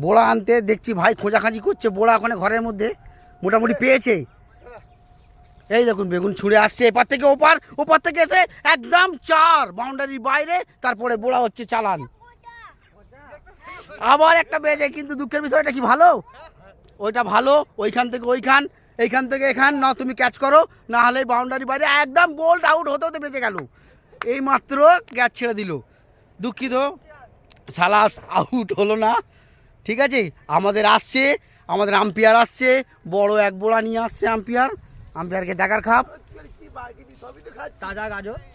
বোড়া আনতে দেখছি ভাই খোঁজাখাঁজি করছে, বোড়া ওখানে ঘরের মধ্যে মোটামুটি পেয়েছে। এই দেখুন বেগুন ছুঁড়ে আসছে এপার থেকে ওপার, ওপার থেকে এসে একদম 4 বাউন্ডারির বাইরে, তারপরে বোড়া হচ্ছে চালান। আবার একটা বেজে, কিন্তু দুঃখের বিষয়টা কি ভালো, ওইটা ভালো, ওইখান থেকে ওইখান, এইখান থেকে এখান না তুমি ক্যাচ করো, না হলে বাউন্ডারি বাইরে একদম বোল্ড আউট হতে হতে বেঁচে গেল। এই মাত্র ক্যাচ ছেড়ে দিল, দুঃখিত সালাস আউট হলো না। ঠিক আছে, আমাদের আসছে, আমাদের আম্পায়ার আসছে, বড় এক বোড়া নিয়ে আসছে আম্পায়ার, আম্পায়ারকে দেখার খাপ।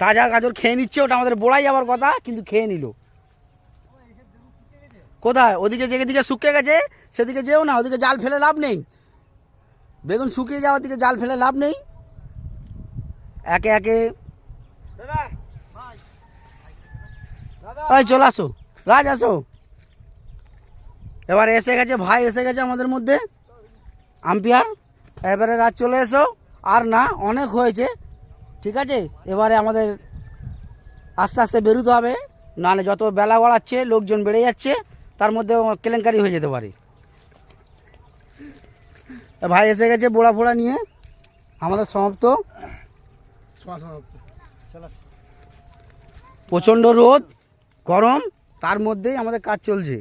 তাজা গাজর খেয়ে নিচ্ছে, ওটা আমাদের বোড়াই যাওয়ার কথা, কিন্তু খেয়ে নিল। কোথায়? ওদিকে যেদিকে শুকিয়ে গেছে সেদিকে যেও না, ওদিকে জাল ফেলে লাভ নেই, বেগুন শুকিয়ে যাওয়ার দিকে জাল ফেলে লাভ নেই। একে একে ভাই চলে আসো, রাজ আসো। এবার এসে গেছে ভাই, এসে গেছে আমাদের মধ্যে আম্পায়ার। এবারে রাজ চলে এসো, আর না অনেক হয়েছে। ঠিক আছে, এবারে আমাদের আস্তে আস্তে বেরোতে হবে, নাহলে যত বেলা গড়াচ্ছে লোকজন বেড়ে যাচ্ছে, তার মধ্যে কেলেঙ্কারি হয়ে যেতে পারে। ভাই এসে গেছে বোড়া ফোড়া নিয়ে, আমাদের সমাপ্ত। প্রচণ্ড রোদ গরম, তার মধ্যেই আমাদের কাজ চলছে।